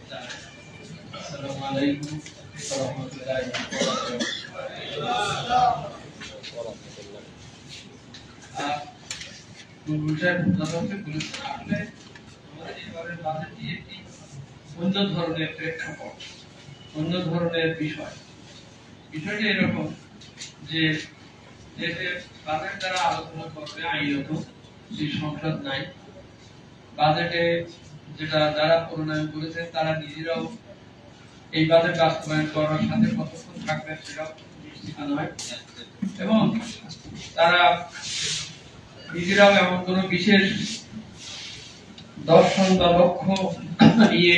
আসসালামু আলাইকুম ওয়া রাহমাতুল্লাহি ওয়া বারাকাতুহু। অন্য ধরনের বিষয়টা এরকম যে দেশে বাজেট দ্বারা আলোচনা করবে আইনত যে সংসদ নাই, বাজেটে যেটা যারা প্রণয়ন করেছেন তারা নিজেরাও এই বাজেট বাস্তবায়ন করার সাথে কতক্ষণ থাকবে সেটাও নিশ্চিত নয়, এবং তারা নিজেরাও এমন কোনো বিশেষ দর্শন বা লক্ষ্য নিয়ে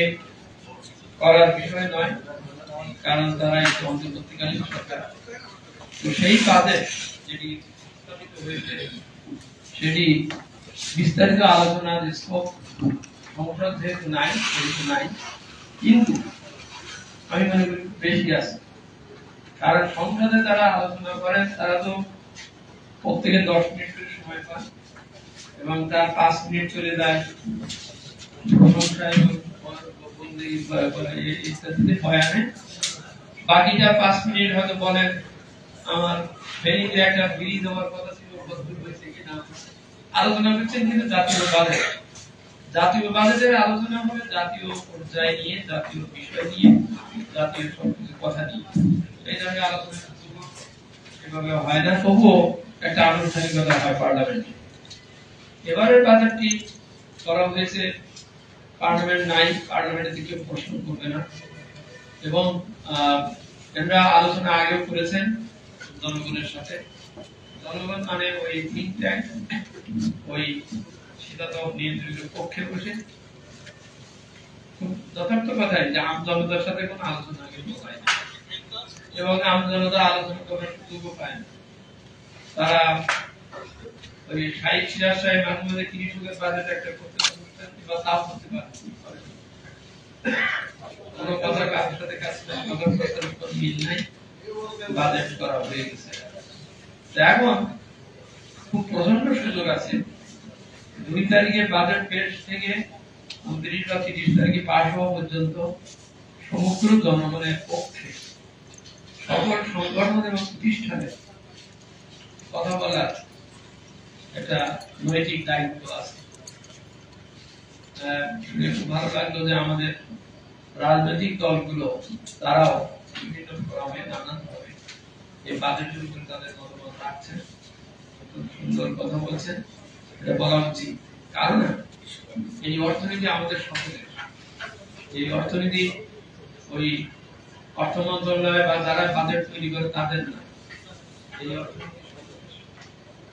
করার বিষয় নয়, কারণ তারা একটি অন্তর্বর্তীকালীন সরকার। তো সেই বাজেট যেটি স্থাপিত হয়েছে সেটি বিস্তারিত আলোচনা যে স্কোপ সংসদ যেহেতু নাই সেহেতু নাই, কিন্তু আমি মনে করি বেশি আছে, কারণ সংসদে তারা আলোচনা করেন তারা তো প্রত্যেকে 10 মিনিট করে সময় পান এবং তার 5 মিনিট চলে যায় প্রশংসা এবং ইত্যাদিতে বয়ানে, বাকিটা 5 মিনিট হয়তো বলেন আমার ফেনীতে একটা ব্রিজ হওয়ার কথা ছিল কতদূর হয়েছে কিনা আলোচনা করছেন, কিন্তু জাতীয় বাজেটের আলোচনা হবে জাতীয় পর্যায়ে নিয়ে, জাতীয় বিষয় নিয়ে, জাতীয় সবকিছু কথা নিয়ে, এই ধরনের আলোচনা এভাবে হয় না, তবুও একটা আনুষ্ঠানিকতা হয় পার্লামেন্টে। এবারের বাজেটটি করা হয়েছে, পার্লামেন্ট নাই, পার্লামেন্টে কেউ প্রশ্ন করবে না, এবং এরা আলোচনা আগেও করেছেন জনগণের সাথে। জনগণ মানে ওই থিঙ্ক ট্যাঙ্ক, ওই শীতাতপ নিয়ন্ত্রিত পক্ষে বসে যথার্থ কথাই যে আম জনতার সাথে কোনো আলোচনা আগে হয় না, এবং আম জনতা আলোচনা করার সুযোগও পায় না। তারা ওই 60-66 মাঝে মাঝে কৃষকের বাজেট একটা করতে পারতেন বা তাও করতে পারতেন, কোনো কথা কারোর সাথে কথার মিল নাই, বাজেট করা হয়ে গেছে। এখন খুব প্রচন্ড সুযোগ আছে, 2 তারিখে বাজেট পেশ থেকে 29 বা 30 তারিখে পাশ হওয়া পর্যন্ত সমগ্র জনগণের পক্ষে সকল সংগঠন এবং প্রতিষ্ঠানের কথা বলার একটা নৈতিক দায়িত্ব আছে। খুব ভালো লাগলো যে আমাদের রাজনৈতিক দলগুলো তারাও বিভিন্ন ফোরামে নানানভাবে এই বাজেটের উপরে তাদের মতামত রাখছেন, খুব সুন্দর কথা বলছেন, এটা বলা উচিত। কারণ এই অর্থনীতি আমাদের সকলের, এই অর্থনীতি ওই অর্থ মন্ত্রণালয় বা যারা বাজেট তৈরি করে তাদের না, এই অর্থনীতি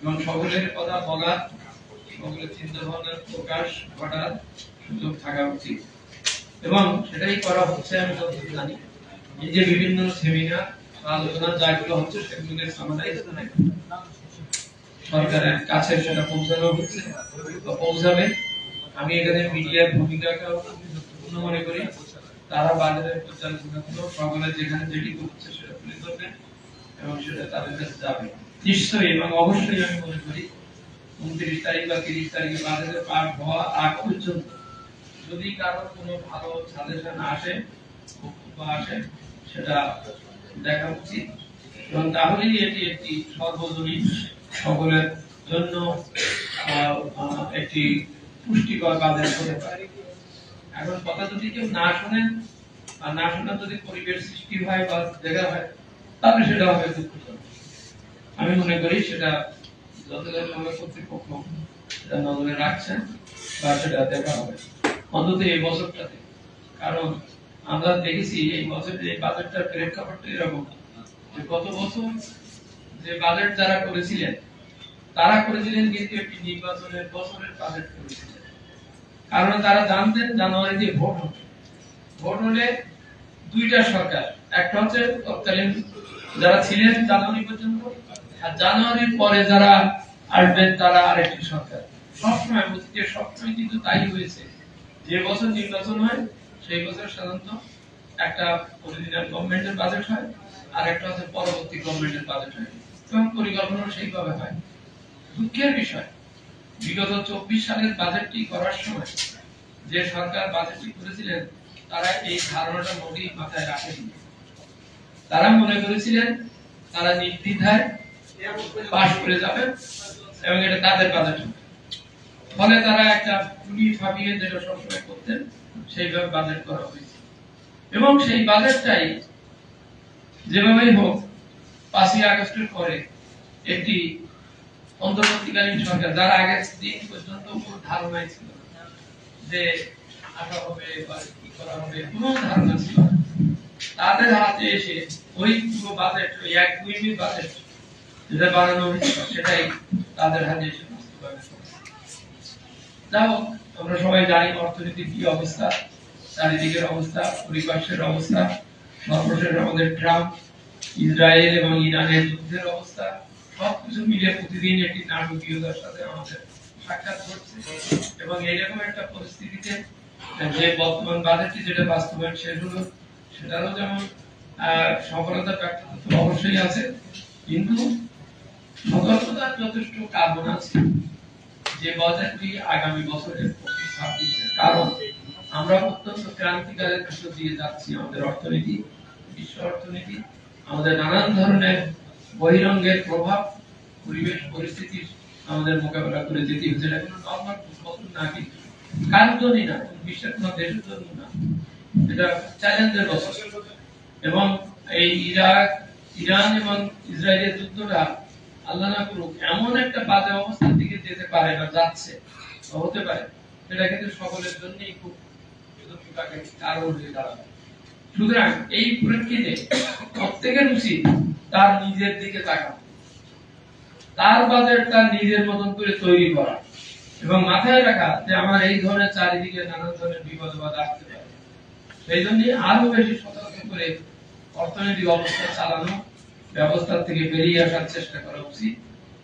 এবং সকলের কথা বলার, সকলের চিন্তা ভাবনার প্রকাশ ঘটার সুযোগ থাকা উচিত, এবং সেটাই করা হচ্ছে। আমি যতটুকু জানি এই যে বিভিন্ন সেমিনার আলোচনা যাগুলো হচ্ছে সেগুলোর সামানাইজ সরকারের কাছে সেটা পৌঁছানো হচ্ছে বা পৌঁছাবে। আমি এখানে মিডিয়ার ভূমিকাকে গুরুত্বপূর্ণ মনে করি, তারা বাজারের পর্যালোচনাগুলো সকলের যেখানে যেটি করছে সেটা তুলে ধরবে এবং সেটা তাদের কাছে যাবে নিশ্চয়ই, এবং অবশ্যই আমি মনে করি 29 তারিখ বা 30 তারিখে বাজারে পাস হওয়া আগ পর্যন্ত যদি কারো কোনো ভালো সাজেশন আসে, বক্তব্য আসে, সেটা দেখা উচিত, এবং তাহলেই এটি একটি সর্বজনীন সকলের জন্য একটি পুষ্টিকর বাজেট হতে পারে। এখন কথা যদি কেউ না শোনেন আর না শোনার যদি পরিবেশ সৃষ্টি হয় বা দেখা হয়, তাহলে সেটা হবে দুঃখজনক। আমি মনে করি সেটা যতজনভাবে কর্তৃপক্ষ সেটা নজরে রাখছেন বা সেটা দেখা হবে অন্তত এই বছরটাতে। কারণ আমরা দেখেছি এই বছরের এই বাজেটটার প্রেক্ষাপটটা এরকম যে গত বছর যে বাজেট যারা করেছিলেন তারা করেছিলেন কিন্তু একটি নির্বাচনের বছরের বাজেট করেছিলেন, কারণ তারা জানতেন জানুয়ারিতে ভোট হবে, ভোট হলে দুইটা সরকার, একটা হচ্ছে তৎকালীন যারা ছিলেন জানুয়ারি পর্যন্ত, আর জানুয়ারির পরে যারা আসবেন তারা আরেকটি সরকার। সবসময় অতীতে সবসময় কিন্তু তাই হয়েছে, যে বছর নির্বাচন হয় সেই বছর সাধারণত একটা অরিজিনাল গভর্নমেন্টের বাজেট হয় আর একটা হচ্ছে পরবর্তী গভর্নমেন্টের বাজেট হয়, এবং পরিকল্পনা সেইভাবে হয়। দুঃখের বিষয় বিগত 24 সালের বাজেটটি করার সময় যে সরকার বাজেটটি করেছিলেন তারা এই ধারণাটা মোটেই মাথায় রাখেনি। তারা মনে করেছিলেন তারা নির্দ্বিধায় পাশ করে যাবে এবং এটা তাদের বাজেট। ফলে তারা একটা পুলি ফাঁপিয়ে যেটা সবসময় করতেন সেইভাবে বাজেট করা হয়েছে এবং সেই বাজেটটাই যেভাবেই হোক 5ই আগস্টের পরে একটি অন্তর্বর্তীকালীন সরকার, যার আগের দিন পর্যন্ত কোনো ধারণাই ছিল যে আসা হবে বা কি করা হবে, কোনো ধারণা ছিল না, তাদের হাতে এসে ওই পুরো বাজেট, ওই 1-2 বাজেট যেটা বানানো হয়েছিল সেটাই তাদের হাতে এসে বাস্তবায়ন করেছে। যাও, আমরা সবাই জানি অর্থনীতির কি অবস্থা, চারিদিকের অবস্থা, পরিবেশের অবস্থা, সর্বশেষ আমাদের ট্রাম্প, ইসরায়েল এবং ইরানের যুদ্ধের অবস্থা, সবকিছু মিলে প্রতিদিন একটি নাটকীয়তার সাথে আমাদের সাক্ষাৎ ঘটছে এবং এইরকম একটা পরিস্থিতিতে যে বর্তমান বাজেটটি যেটা বাস্তবায়ন শেষ হলো সেটারও যেমন সফলতা ব্যর্থতা তো অবশ্যই আছে, কিন্তু সতর্কতার যথেষ্ট কারণ আছে যে বাজেটটি আগামী বছরের 25-26, কারণ আমরা অত্যন্ত ক্রান্তিকালের ভিতর দিয়ে যাচ্ছি। আমাদের অর্থনীতি, বিশ্ব অর্থনীতি, আমাদের নানান ধরনের বহিরঙ্গের প্রভাব, পরিবেশ পরিস্থিতির আমাদের মোকাবেলা করে যেতে হচ্ছে। এটা কোনো নর্মাল বছর না, কিন্তু কার জন্যই না, বিশ্বের কোনো দেশের জন্য না, এটা চ্যালেঞ্জের বছর। এবং এই ইরান এবং ইসরায়েলের যুদ্ধটা আল্লাহ না করুক এমন একটা বাজে অবস্থার দিকে যেতে পারে বা যাচ্ছে বা হতে পারে, সেটা কিন্তু সকলের জন্যই খুব কারণ হয়ে দাঁড়াবে। সুতরাং এই পরিপ্রেক্ষিতে প্রত্যেকের উচিত তার নিজের দিকে তাকানো, তার বাজেট তার নিজের মতন করে তৈরি করা এবং মাথায় রাখা যে আমার এই ধরনের চারিদিকে নানান ধরনের বিপদ বাধা আসতে পারে। সেই জন্য আরো বেশি সতর্ক করে অর্থনৈতিক অবস্থা চালানো, ব্যবস্থা থেকে বেরিয়ে আসার চেষ্টা করা উচিত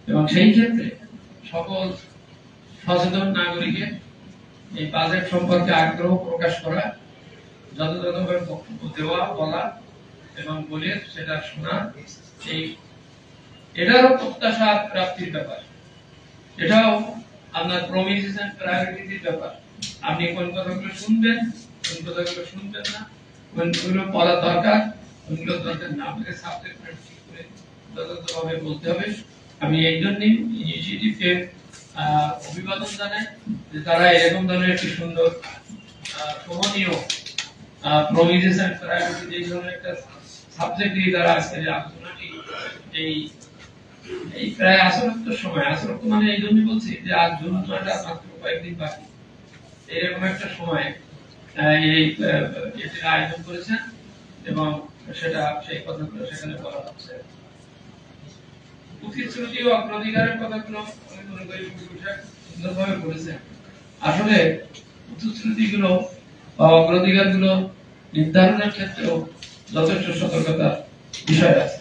এবং সেই ক্ষেত্রে সকল সচেতন নাগরিকের এই বাজেট সম্পর্কে আগ্রহ প্রকাশ করা, যথাযথভাবে বক্তব্য দেওয়া, বলা এবং বলে সেটা শোনা, এটারও প্রত্যাশা প্রাপ্তির ব্যাপার, এটাও আপনার প্রমিসেস এন্ড প্রায়োরিটির ব্যাপার। আপনি কোন কথাগুলো শুনবেন, কোন কথাগুলো শুনবেন না, কোনগুলো বলা দরকার, কোনগুলো দরকার না, আপনাকে সাবজেক্ট ঠিক করে যথাযথভাবে বলতে হবে। আমি এই জন্যই ইনিশিয়েটিভকে অভিবাদন জানাই যে তারা এরকম ধরনের একটি সুন্দর সহনীয় প্রমিসেস এন্ড প্রায়োরিটি এই ধরনের একটা সাবজেক্ট দিয়ে তারা আজকে যে আলোচনাটি এই প্রায় আসরক্তর সময়, আসরক্ত মানে এই জন্য বলছি যে আজ জুন মাসটা মাত্র কয়েকদিন বাকি, এরকম একটা সময় এই এটির আয়োজন করেছেন এবং সেটা সেই কথাগুলো সেখানে বলা হচ্ছে। প্রতিশ্রুতি ও অগ্রাধিকারের কথাগুলো আমি মনে করি সুন্দরভাবে বলেছেন। আসলে প্রতিশ্রুতিগুলো বা অগ্রাধিকারগুলো নির্ধারণের ক্ষেত্রেও যথেষ্ট সতর্কতার বিষয় আছে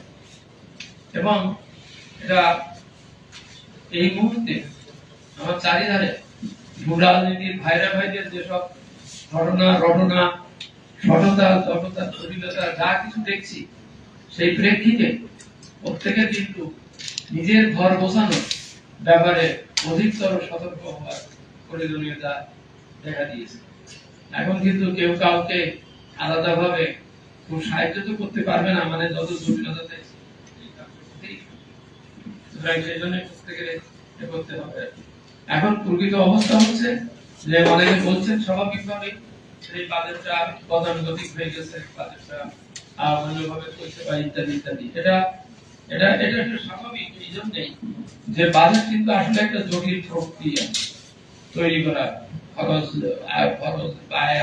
এবং এটা এই মুহূর্তে আমার চারিধারে রাজনীতির ভাইরা ভাইদের যেসব ঘটনা রটনা, সততা তটতা জটিলতা যা কিছু দেখছি, সেই প্রেক্ষিতে প্রত্যেকের কিন্তু নিজের ঘর গোছানোর ব্যাপারে অধিকতর সতর্ক হওয়ার প্রয়োজনীয়তা দেখা দিয়েছে। এখন কিন্তু কেউ কাউকে আলাদাভাবে খুব সাহায্য তো করতে পারবে না, মানে যত জটিলতা দেখছি সেই জন্য প্রত্যেকের করতে হবে। এখন প্রকৃত অবস্থা হচ্ছে যে অনেকে বলছেন স্বাভাবিকভাবে এই বাজেটটা গতানুগতিক হয়ে গেছে, বাজেটটা অন্যভাবে চলতে পারে ইত্যাদি ইত্যাদি। এটা এটা এটা একটু স্বাভাবিক এই জন্যই যে বাজেট কিন্তু আসলে একটা জটিল প্রক্রিয়া তৈরি করা, খরচ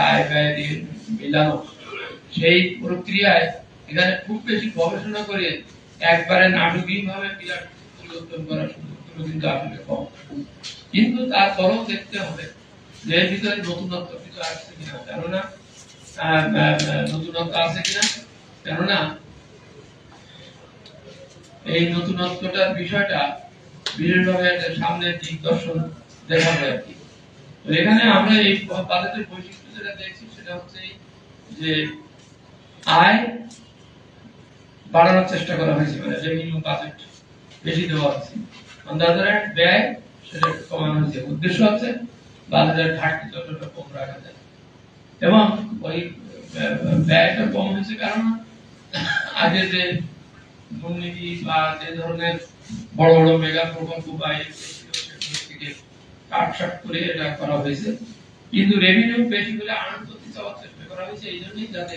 আয় ব্যয় দিয়ে মিলানো। সেই প্রক্রিয়ায় এখানে খুব বেশি গবেষণা করে একবারে নাটকীয়ভাবে বিরাট পরিবর্তন করা কিন্তু আসলে কম, কিন্তু তারপরেও দেখতে হবে যে এর ভিতরে নতুনত্ব কিছু আসছে কিনা, কেননা নতুনত্ব আছে কিনা, কেননা এই নতুনত্বটার বিষয়টা বিশেষভাবে সামনের দিক দর্শন দেখা যায় আর কি। তো এখানে আমরা এই বাজেটের বৈশিষ্ট্য যেটা দেখছি সেটা হচ্ছে যে আয় বাড়ানোর চেষ্টা করা হয়েছে, মানে রেভিনিউ বাজেট বেশি দেওয়া হচ্ছে, ব্যয় সেটা কমানো হয়েছে। উদ্দেশ্য হচ্ছে বাজেটের ঘাটতি যতটা কম রাখা যায় এবং ওই ব্যয়টা কম হয়েছে, কারণ আগে যে দুর্নীতি বা যে ধরনের বড় বড় মেগা প্রকল্প বা সেগুলো থেকে কাটছাট করে এটা করা হয়েছে। কিন্তু রেভিনিউ বেশি করে আর্ন করতে চাওয়ার চেষ্টা করা হয়েছে এই জন্যই, যাতে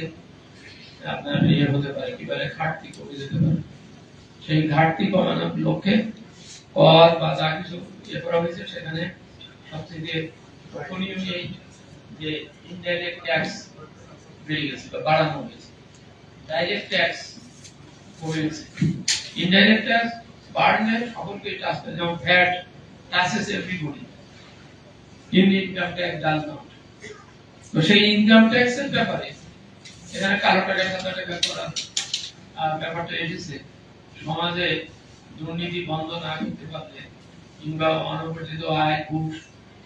আপনার ইয়ে হতে পারে, কি বলে, ঘাটতি কমে যেতে পারে। সেই ঘাটতি কমানোর লক্ষ্যে কর বা যা কিছু ইয়ে করা হয়েছে সেখানে সবচেয়ে লক্ষণীয় এই যে ইনডাইরেক্ট ট্যাক্স বেড়ে গেছে বা বাড়ানো হয়েছে, ডাইরেক্ট ট্যাক্স কমে গেছে। ইনডাইরেক্ট ট্যাক্স বাড়লে সকলকে টাচ করে, যেমন VAT touches everybody, income tax does not. তো সেই ইনকাম ট্যাক্সের ব্যাপারে এখানে কালো টাকা সাদা টাকা করার ব্যাপারটা এসেছে। সমাজে দুর্নীতি বন্ধ না করতে পারলে কিংবা অনবরত আয় ঘুষ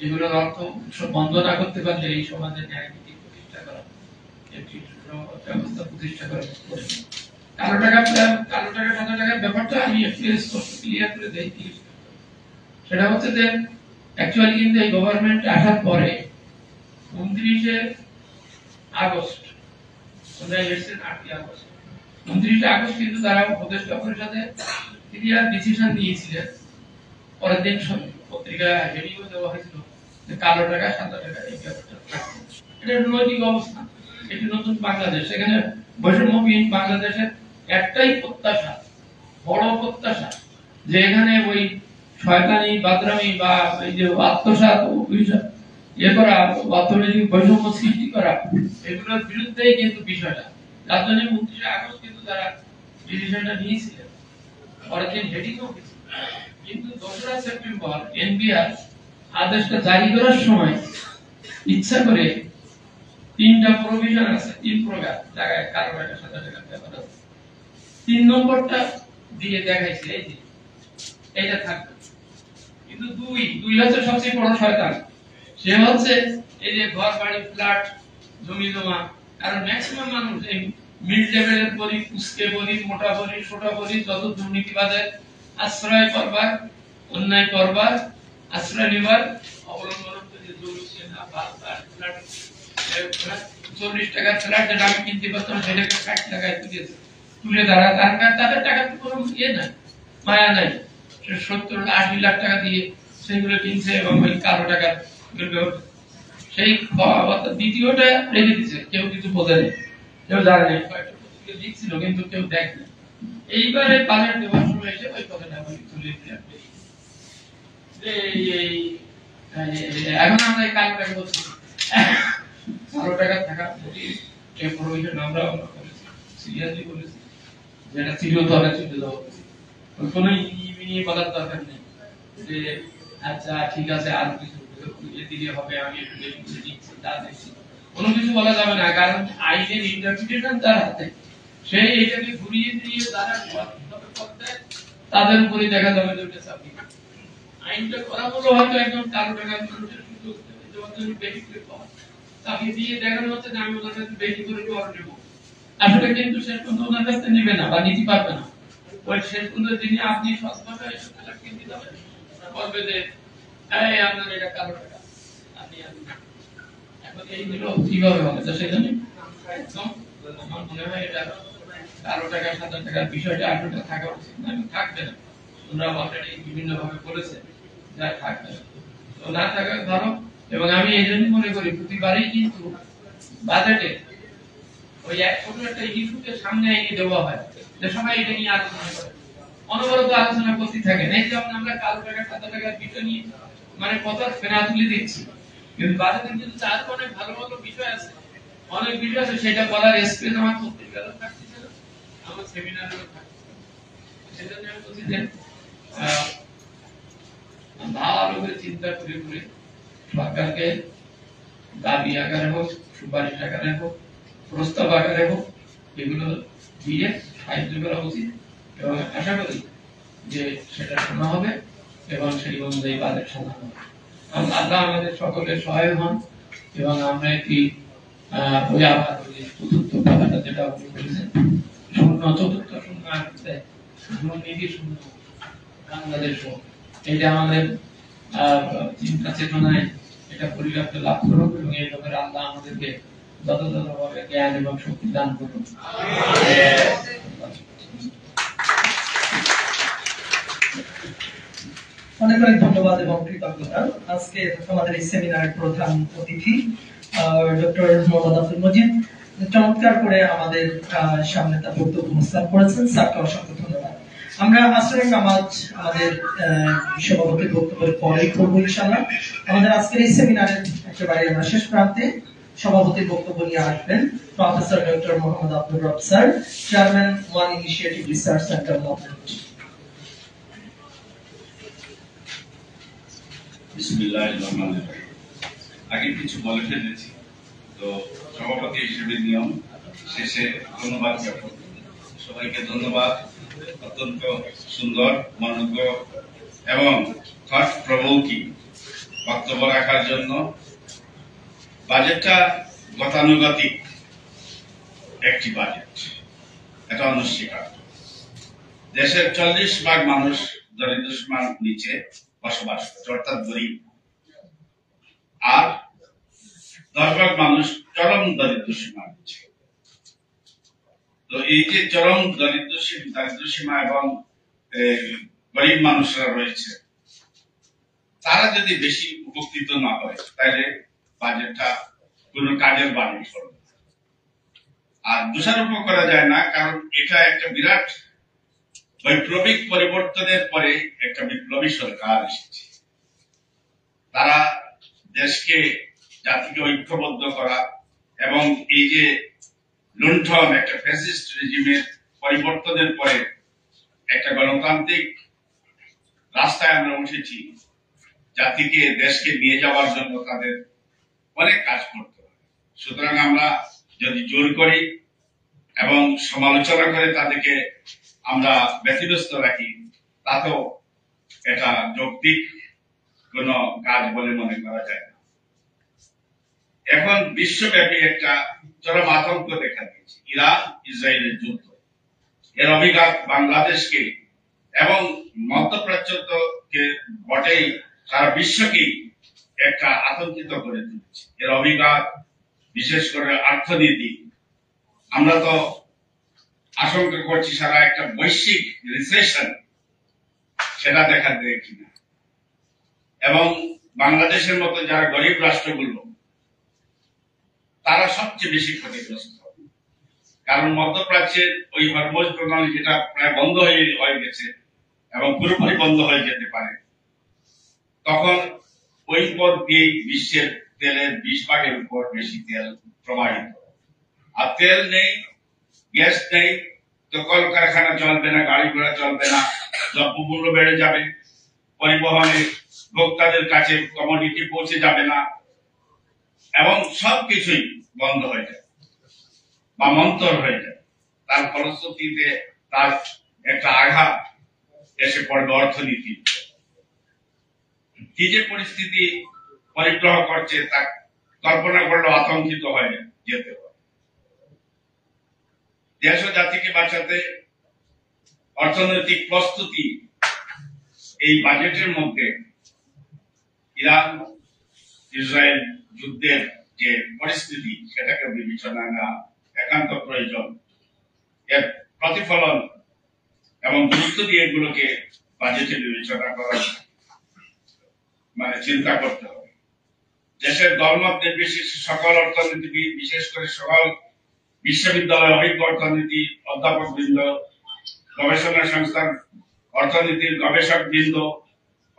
এগুলোর অর্থ বন্ধ না করতে পারলে এই সমাজে ন্যায় নীতি প্রতিষ্ঠা করা, একটি ব্যবস্থা প্রতিষ্ঠা করা কালো টাকা সাদা টাকার ব্যাপারটা আমি একটু ক্লিয়ার করে দেই। সেটা হচ্ছে যে অ্যাকচুয়ালি কিন্তু এই গভর্নমেন্ট আসার পরে 29শে আগস্ট, 8ই আগস্ট, 29শে আগস্ট কিন্তু তারা উপদেষ্টা পরিষদে ক্লিয়ার ডিসিশন নিয়েছিলেন। পরের দিন পত্রিকায় হেডিংও দেওয়া হয়েছিল যে কালো টাকা সাদা টাকা এই ব্যাপারটা থাকবে। এটা নৈতিক অবস্থা, এটি নতুন বাংলাদেশ। সেখানে বৈষম্যহীন বাংলাদেশের একটাই প্রত্যাশা, বড় প্রত্যাশা, যে এখানে ওই শয়তানি বাদরামি বা এই যে আত্মসাৎ ইয়ে করা, অর্থনৈতিক বৈষম্য সৃষ্টি করা, এগুলোর বিরুদ্ধেই কিন্তু বিষয়টা। তার জন্য 29শে আগস্ট কিন্তু তারা ডিসিশনটা নিয়েছিলেন, পরের দিন হেডিংও হয়েছিল। কিন্তু 2রা সেপ্টেম্বর এনবিআর আদেশটা জারি করার সময় ইচ্ছা করে 3টা প্রভিশন আছে, 3 প্রকার জায়গায় কালো টাকা সাদা টাকার ব্যাপার আছে। 3 নম্বরটা দিয়ে দেখাইছে এই যে এইটা থাকবে, কিন্তু দুই হচ্ছে সবচেয়ে বড় শয়তান। সে হচ্ছে এই যে ঘর বাড়ি ফ্ল্যাট জমি জমা, কারণ ম্যাক্সিমাম মানুষ এই মিড লেভেলের বলি, কুস্কে বলি, মোটা বলি, ছোটা বলি, যত দুর্নীতিবাদের আশ্রয় করবার, অন্যায় করবার, আশ্রয় নেবার অবলম্বন হচ্ছে যে জমি সেনা ফ্ল্যাট 40 টাকার ফ্ল্যাট যেটা আমি কিনতে পারতাম সেটাকে 60 টাকায় তুলে ধরা, তাদের টাকা তো কোনো ইয়ে নাই, মায়া নাই। 70-80 লাখ টাকা দিয়ে সেগুলো কিনছে এবং ওই কালো টাকা সেই দ্বিতীয়টা রেখে দিচ্ছে, কেউ কিছু বোঝে নেই, কেউ জানে নেই, লিখছিল কিন্তু কেউ দেখে। এইবারে বাজার দেওয়ার সময় এসে ওই কথাটা আমি তুলে দিলাম। এখন আমরা এই কালো টাকা বলছি, কালো টাকা থাকা আমরা সিরিয়াসলি বলেছি, যেটা চিরতরে চলে যাওয়া কোনো নিয়ে বলার দরকার নেই যে আচ্ছা ঠিক আছে আর কিছু দিলে হবে, আমি একটু বেশি করে দিচ্ছি তা দেখছি, কোনো কিছু বলা যাবে না। কারণ আইনের ইন্টারপ্রিটেশন তার হাতে, সেই এটাকে ঘুরিয়ে দিয়ে যারা তাদের উপরে দেখা যাবে যে ওটা চাপিয়ে আইনটা করা হলো হয়তো একদম কালো টাকার মানুষের সুযোগ দেওয়ার জন্য বেশি করে পাওয়া, চাপিয়ে দিয়ে দেখানো হচ্ছে যে আমি ওনার কাছে বেশি করে কর নেবো। আসলে কিন্তু শেষ পর্যন্ত ওনার কাছে নেবে না বা নিতে পারবে না। ওই শেষ পর্যন্ত যিনি আপনি সৎভাবে কিনতে যাবেন বলবে যে এই আপনার এটা কালো টাকা, আপনি এখন এইগুলো কিভাবে হবে? তো সেই জন্য একদম আমার মনে হয় এটা কালো টাকা সাদা টাকার বিষয়টা আসলে থাকা উচিত না, থাকবে না। তোমরা অলরেডি বিভিন্ন ভাবে বলেছেন যা থাকবে না, তো না থাকা ধরো। এবং আমি এই জন্য মনে করি প্রতিবারই কিন্তু বাজেটে ওই এক ছোট একটা ইস্যুকে সামনে এগিয়ে দেওয়া হয় যে সবাই এটা নিয়ে আলোচনা করে, অনবরত আলোচনা করতে থাকে। এই যেমন আমরা কালো টাকা সাদা টাকার বিষয় নিয়ে মানে কত ফেনা তুলে দিচ্ছি, কিন্তু বাজেটে কিন্তু তার অনেক ভালো ভালো বিষয় আছে, অনেক বিষয় আছে, সেটা বলার স্পেস আমার পত্রিকারও থাকতেছে না, আমার সেমিনারেও থাকতেছে না। সেজন্য আমি বলছি যে ভালো করে চিন্তা করে করে সরকারকে দাবি আকারে হোক, সুপারিশ আকারে হোক, প্রস্তাব আকারে হোক, এগুলো দিয়ে সাহায্য করা উচিত। এবং আশা করি যে সেটা শোনা হবে এবং সেই অনুযায়ী বাজেট শোনা হবে। আল্লাহ আমাদের সকলের সহায় হন এবং আমরা একটি ওই আবার চতুর্থ কথাটা যেটা আপনি বলেছেন, চতুর্থ শূন্য আসতে দুর্নীতি শূন্য বাংলাদেশ হোক, এটা আমাদের চিন্তা চেতনায় এটা পরিব্যাপ্ত লাভ করুক এবং এই ব্যাপারে আল্লাহ আমাদেরকে যথাযথভাবে জ্ঞান এবং শক্তি দান করুন। অনেক অনেক ধন্যবাদ এবং কৃতজ্ঞতা। আজকে আমাদের এই সেমিনারের প্রধান অতিথি ডক্টর মোহাম্মদ আব্দুল মজিদ চমৎকার করে আমাদের সামনে তার বক্তব্য উপস্থাপন করেছেন। স্যারকে অসংখ্য ধন্যবাদ। আমরা আসরের নামাজ আমাদের সভাপতির বক্তব্যের পরেই করব ইনশাআল্লাহ। আমাদের আজকের এই সেমিনারের একেবারে আমরা শেষ প্রান্তে সভাপতির বক্তব্য নিয়ে আসবেন প্রফেসর ডক্টর মোহাম্মদ আব্দুর রব sir, chairman one initiative research centre model. আগে কিছু বলে ফেলেছি, তো সভাপতি হিসেবে নিয়ম শেষে ধন্যবাদ জ্ঞাপন। সবাইকে ধন্যবাদ। অত্যন্ত সুন্দর, মনোজ্ঞ এবং থট প্রভোকিং বক্তব্য রাখার জন্য। বাজেটটা গতানুগতিক একটি বাজেট, এটা অনস্বীকার্য। দেশের 40% মানুষ দরিদ্র সীমার নিচে বসবাস করছে, অর্থাৎ গরিব, আর 10% মানুষ চরম দরিদ্র সীমার নিচে। তো এই যে চরম দরিদ্র সীমা এবং গরিব মানুষরা রয়েছে, তারা যদি বেশি উপকৃত না হয় তাহলে বাজেটটা কোনো কাজের বাজেট হবে। আর দোষারোপ করা যায় না, কারণ এটা একটা বিরাট বৈপ্লবিক পরিবর্তনের পরে একটা বিপ্লবী সরকার এসেছে। তারা দেশকে, জাতিকে ঐক্যবদ্ধ করা এবং এই যে লুণ্ঠন, একটা ফ্যাসিস্ট রেজিমের পরিবর্তনের পরে একটা গণতান্ত্রিক রাস্তায় আমরা উঠেছি। জাতিকে, দেশকে নিয়ে যাওয়ার জন্য তাদের অনেক কাজ করতে হবে। সুতরাং আমরা যদি জোর করি এবং সমালোচনা করে তাদেরকে আমরা ব্যতিব্যস্ত রাখি, তাতেও এটা যৌক্তিক কোন কাজ বলে মনে করা যায় না। এখন বিশ্বব্যাপী একটা চরম আতঙ্ক দেখা দিয়েছে ইরান ইসরায়েলের যুদ্ধ। এর অভিঘাত বাংলাদেশকে এবং মধ্যপ্রাচ্যকে বটেই সারা বিশ্বকেই একটা আতঙ্কিত করে তুলেছে। এর অভিঘাত বিশেষ করে অর্থনীতি, আমরা তো আশঙ্কা করছি সারা একটা বৈশ্বিক রিসেশন সেটা দেখা দেয় কিনা। এবং বাংলাদেশের মতো যারা গরিব রাষ্ট্রগুলো, তারা সবচেয়ে বেশি ক্ষতিগ্রস্ত, কারণ মধ্যপ্রাচ্যের ওই হরমুজ প্রণালী যেটা প্রায় বন্ধ হয়ে গেছে এবং পুরোপুরি বন্ধ হয়ে যেতে পারে, তখন ওই পথ দিয়ে বিশ্বের তেলের 20% উপর বেশি তেল প্রবাহিত। আর তেল নেই, গ্যাস নেই, তো কলকারখানা চলবে না, গাড়ি ঘোড়া চলবে না, দ্রব্যমূল্য বেড়ে যাবে, পরিবহনে ভোক্তাদের কাছে কমোডিটি পৌঁছে যাবে না এবং সবকিছুই বন্ধ হয়ে যাবে বা মন্তর হয়ে যাবে। তার ফলশ্রুতিতে তার একটা আঘাত এসে পড়বে অর্থনীতি। কি যে পরিস্থিতি পরিগ্রহ করছে তা কল্পনা করলেও আতঙ্কিত হয়ে যেতে হবে। দেশ ও জাতিকে বাঁচাতে অর্থনৈতিক প্রস্তুতি, এই বাজেটের মধ্যে ইরান ইসরায়েল যুদ্ধের যে পরিস্থিতি সেটাকে বিবেচনা নেওয়া একান্ত প্রয়োজন। এর প্রতিফলন এবং গুরুত্ব দিয়ে এগুলোকে বাজেটে বিবেচনা করা, মানে চিন্তা করতে হবে। দেশের দলমত নির্বিশেষে সকল অর্থনীতিবিদ, বিশেষ করে সকল বিশ্ববিদ্যালয় অভিজ্ঞ অর্থনীতি অধ্যাপক বৃন্দ, গবেষণা সংস্থার অর্থনীতির গবেষক বৃন্দ,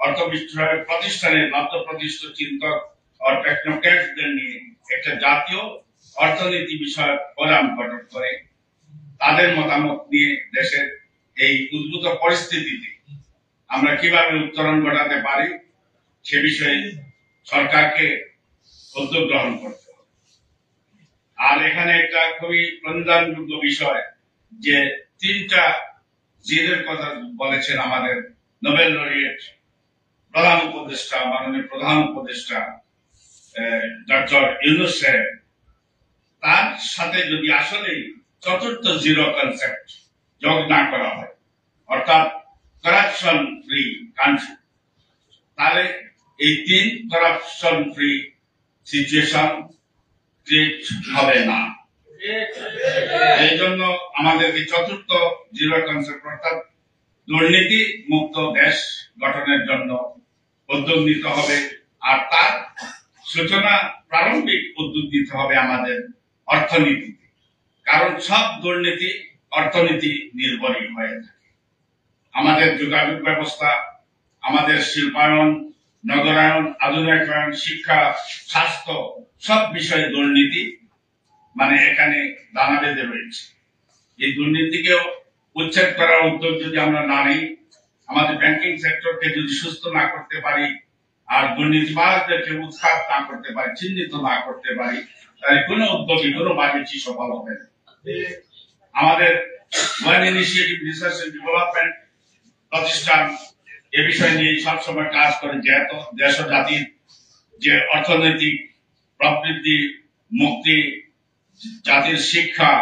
অর্থ বিষয়ক প্রতিষ্ঠানের লব্ধ প্রতিষ্ঠিত চিন্তক ও টেকনোক্র্যাটদের নিয়ে একটা জাতীয় অর্থনীতি বিষয়ক ফোরাম গঠন করে তাদের মতামত নিয়ে দেশের এই উদ্ভূত পরিস্থিতিতে আমরা কিভাবে উত্তরণ ঘটাতে পারি সে বিষয়ে সরকারকে উদ্যোগ গ্রহণ করতে হবে। আর এখানে একটা খুবই প্রণিধানযোগ্য বিষয় যে 3টা জিদের কথা বলেছেন আমাদের নোবেল লরিয়েট প্রধান উপদেষ্টা, মাননীয় প্রধান উপদেষ্টা ডক্টর ইউনূস সাহেব। তার সাথে যদি আসলে 4th জিরো কনসেপ্ট যোগ না করা হয়, অর্থাৎ করাপশন ফ্রি কান্ট্রি, তাহলে এই 3 করাপশন ফ্রি সিচুয়েশন ক্রিয়েট হবে না। এই জন্য আমাদেরকে চতুর্থ জিরো কনসেপ্ট অর্থাৎ দুর্নীতি মুক্ত দেশ গঠনের জন্য উদ্যোগ নিতে হবে, আর তার সূচনা প্রারম্ভিক উদ্যোগ নিতে হবে আমাদের অর্থনীতিতে, কারণ সব দুর্নীতি অর্থনীতি নির্ভরই হয়ে থাকে। আমাদের যোগাযোগ ব্যবস্থা, আমাদের শিল্পায়ন, নগরায়ন, আধুনিকায়ন, শিক্ষা, স্বাস্থ্য সব বিষয়ে দুর্নীতি মানে এখানে দানা বেঁধে রয়েছে। এই দুর্নীতিকেও উচ্ছেদ করার উদ্যোগ যদি আমরা না নিই, আমাদের ব্যাংকিং সেক্টরকে যদি সুস্থ না করতে পারি, আর দুর্নীতিবাজদেরকে উৎখাত না করতে পারি, চিহ্নিত না করতে পারি, তাহলে কোনো উদ্যোগী কোনো বাজেটই সফল হবে না। আমাদের one initiative research and development প্রতিষ্ঠান এ বিষয় নিয়ে সবসময় কাজ করে, যেহেতু দেশ ও জাতির যে অর্থনৈতিক প্রবৃদ্ধি, মুক্তি, জাতির শিক্ষা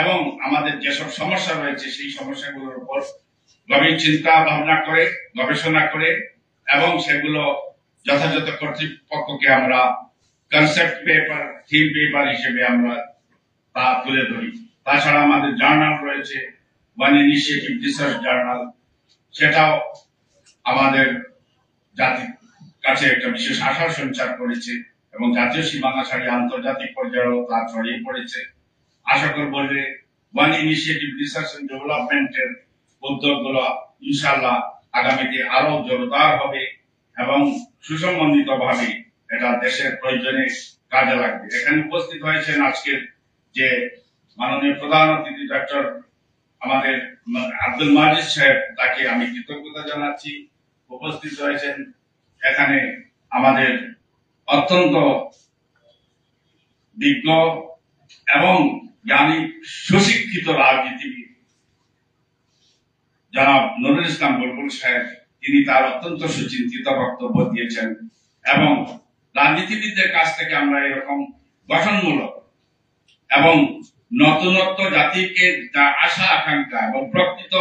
এবং আমাদের যেসব সমস্যা রয়েছে সেই সমস্যাগুলোর উপর গভীর চিন্তা ভাবনা করে, গবেষণা করে এবং সেগুলো যথাযথ কর্তৃপক্ষকে আমরা কনসেপ্ট পেপার, থিম পেপার হিসেবে আমরা তা তুলে ধরি। তাছাড়া আমাদের জার্নাল রয়েছে, ওয়ান ইনিশিয়েটিভ রিসার্চ জার্নাল, সেটাও আমাদের জাতির কাছে একটা বিশেষ আশা সঞ্চার করেছে এবং জাতীয় সীমানা ছাড়িয়ে আন্তর্জাতিক পর্যায়েও তা ছড়িয়ে পড়েছে। আশা করব যে ওয়ান ইনিশিয়েটিভ রিসার্চ এন্ড ডেভেলপমেন্টের উদ্যোগগুলো ইনশাআল্লাহ আগামীতে আরো জোরদার হবে এবং সুসম্বন্ধিত ভাবে এটা দেশের প্রয়োজনে কাজে লাগবে। এখানে উপস্থিত হয়েছেন আজকের যে মাননীয় প্রধান অতিথি ডক্টর আমাদের আব্দুল মাজিদ সাহেব, তাকে আমি কৃতজ্ঞতা জানাচ্ছি। উপস্থিত হয়েছেন এখানে আমাদের অত্যন্ত বিজ্ঞ এবং জ্ঞানী সুশিক্ষিত রাজনীতিবিদ জনাব নুরুল ইসলাম বুলবুল সাহেব, তিনি তার অত্যন্ত সুচিন্তিত বক্তব্য দিয়েছেন এবং রাজনীতিবিদদের কাছ থেকে আমরা এরকম গঠনমূলক এবং নতুনত্ব জাতিকে যা আশা আকাঙ্ক্ষা এবং প্রকৃত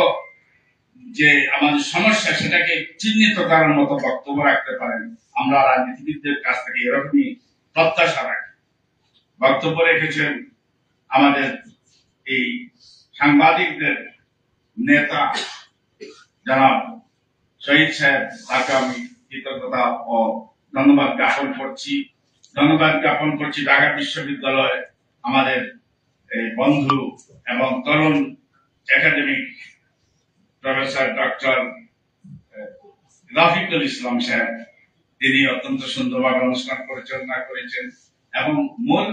যে আমাদের সমস্যা সেটাকে চিহ্নিত করার মতো বক্তব্য রাখতে পারেন, আমরা রাজনীতিবিদদের কাছ থেকে এরকমই প্রত্যাশা রাখি। বক্তব্য রেখেছেন আমাদের এই সাংবাদিকদের নেতা জনাব শহীদ সাহেব, তাকে আমি কৃতজ্ঞতা ও ধন্যবাদ জ্ঞাপন করছি। ঢাকা বিশ্ববিদ্যালয় আমাদের বন্ধু এবং তরুণ একাডেমিক প্রফেসর ডক্টর রাফিকুল ইসলাম সাহেব, তিনি অত্যন্ত সুন্দরভাবে অনুষ্ঠান পরিচালনা করেছেন এবং মূল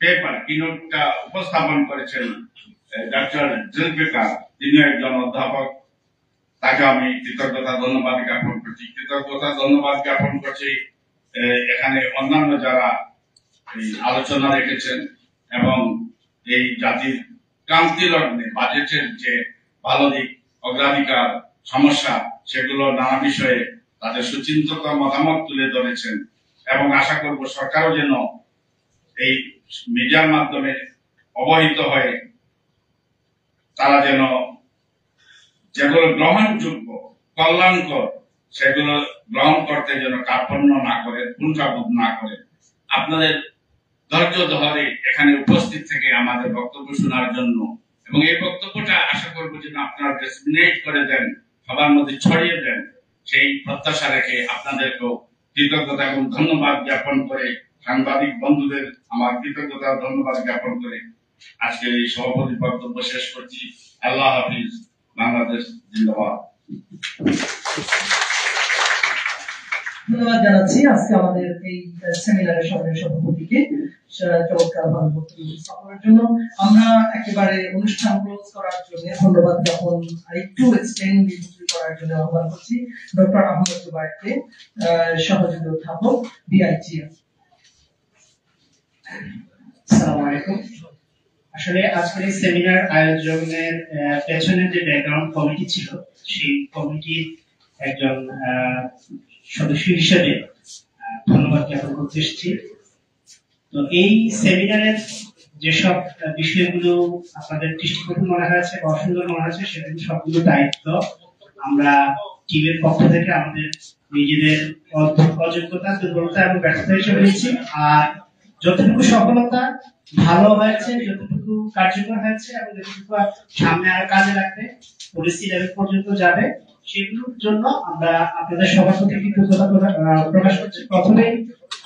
পেপার কিনোটটা উপস্থাপন করেছেন ডক্টর জুলফিকার, তিনি একজন অধ্যাপক, তাকে আমি কৃতজ্ঞতা ধন্যবাদ জ্ঞাপন করছি। এখানে অন্যান্য যারা এই আলোচনা রেখেছেন এবং এই জাতির ক্রান্তি লগ্নে বাজেটের যে ভালো দিক, অগ্রাধিকার, সমস্যা, সেগুলো নানা বিষয়ে তাদের সুচিন্তিত মতামত তুলে ধরেছেন এবং আশা করব সরকারও যেন এই মিডিয়ার মাধ্যমে অবহিত হয়ে তারা যেন যেগুলো গ্রহণযোগ্য, কল্যাণকর, সেগুলো গ্রহণ করতে যেন কার্পণ্য না করে, কুণ্ঠাবোধ না করে। আপনাদের ধৈর্য ধরে এখানে উপস্থিত থেকে আমাদের বক্তব্য শোনার জন্য এবং এই বক্তব্যটা আশা করবো যেন আপনারা ডিসমিনেট করে দেন, সবার মধ্যে ছড়িয়ে দেন, সেই প্রত্যাশা রেখে আপনাদেরকেও কৃতজ্ঞতা এবং ধন্যবাদ জ্ঞাপন করে, সাংবাদিক বন্ধুদের আমার কৃতজ্ঞতা ধন্যবাদ জ্ঞাপন করে আজকের এই সভাপতি বক্তব্য শেষ করছি। আল্লাহ হাফিজ। বাংলাদেশ জিন্দাবাদ। ধন্যবাদ জানাচ্ছি আজকে আমাদের এই সেমিনারের সামনের সভাপতিকে চমৎকার বক্তব্য উপস্থাপনের জন্য। আমরা একেবারে অনুষ্ঠান ক্লোজ করার জন্য ধন্যবাদ জ্ঞাপন আর একটু এক্সটেন্ড করার জন্য আহ্বান করছি ডক্টর আহমদ জুবায়েরকে, সহযোগী অধ্যাপক, বিআইটিএম। আসসালামু আলাইকুম। আসলে আজকের এই সেমিনার আয়োজনের পেছনে যে ব্যাকগ্রাউন্ড কমিটি ছিল, সেই কমিটির একজন সদস্য হিসেবে ধন্যবাদ জ্ঞাপন করতে এসেছি। তো এই সেমিনারের যেসব বিষয়গুলো আপনাদের দৃষ্টিকটু মনে হয়েছে বা অসুন্দর মনে হয়েছে, সেগুলো সবগুলো দায়িত্ব আমরা টিমের পক্ষ থেকে আমাদের নিজেদের অযোগ্যতা, দুর্বলতা এবং ব্যর্থতা হিসেবে নিয়েছি। আর যতটুকু সফলতা ভালো হয়েছে, যতটুকু কার্যকর হয়েছে এবং যতটুকু সামনে আরো কাজে লাগবে, পলিসি লেভেল পর্যন্ত যাবে, সেগুলোর জন্য আমরা আপনাদের সবার প্রতি কৃতজ্ঞতা প্রকাশ করছি। প্রথমেই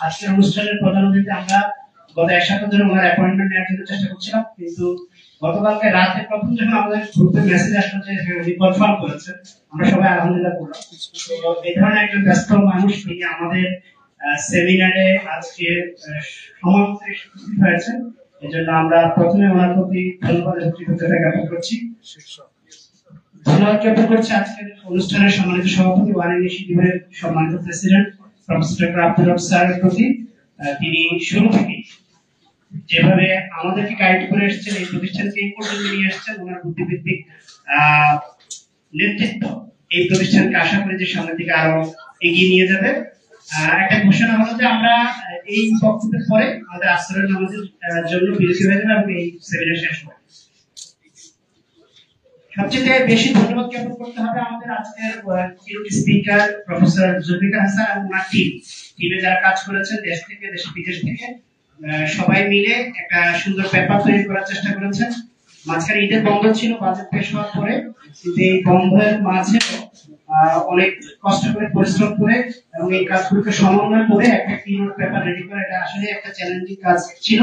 আজকের অনুষ্ঠানের প্রধান অতিথি, আমরা গত এক সপ্তাহ ধরে ওনার অ্যাপয়েন্টমেন্ট নেওয়ার জন্য চেষ্টা করছিলাম, কিন্তু গতকালকে রাতে প্রথম যখন আমাদের গ্রুপে মেসেজ আসলো যে উনি কনফার্ম করেছেন, আমরা সবাই আলহামদুলিল্লাহ করলাম। তো এই ধরনের একজন ব্যস্ত মানুষ তিনি আমাদের সেমিনারে আজকে সময় মতো উপস্থিত হয়েছেন, এজন্য আমরা প্রথমে ওনার প্রতি ধন্যবাদ এবং কৃতজ্ঞতা জ্ঞাপন করছি। ধন্যবাদ জ্ঞাপন করছি আজকের অনুষ্ঠানের সম্মানিত সভাপতি, ওয়ান ইনিশিয়েটিভের সম্মানিত প্রেসিডেন্ট প্রফেসর ডক্টর আব্দুর রব স্যারের প্রতি। তিনি শুরু থেকে যেভাবে আমাদেরকে গাইড করে এসেছেন, এই প্রতিষ্ঠানকে এই পর্যন্ত নিয়ে এসেছেন, ওনার বুদ্ধিভিত্তিক নেতৃত্ব এই প্রতিষ্ঠানকে আশা করি যে সামনের দিকে আরো এগিয়ে নিয়ে যাবে। একটা ঘোষণা হলো যে আমরা এই বক্তব্যের পরে আমাদের আসরের নামাজের জন্য বিরতি হয়ে যাবে এবং এই সেমিনার শেষ হবে। সবচেয়ে বেশি ধন্যবাদ জ্ঞাপন করতে হবে আমাদের আজকের স্পিকার প্রফেসর জুলফিকার হাসান এবং ওনার টিমে যারা কাজ করেছেন দেশ থেকে, দেশ বিদেশ থেকে, সবাই মিলে একটা সুন্দর পেপার তৈরি করার চেষ্টা করেছেন। মাঝখানে ঈদের বন্ধ ছিল বাজেট পেশ হওয়ার পরে, কিন্তু এই বন্ধের মাঝে অনেক কষ্ট করে পরিশ্রম করে এবং এই কাজগুলোকে সমন্বয় করে একটা ক্লিন পেপার রেডি করা, এটা আসলে একটা চ্যালেঞ্জিং কাজ ছিল।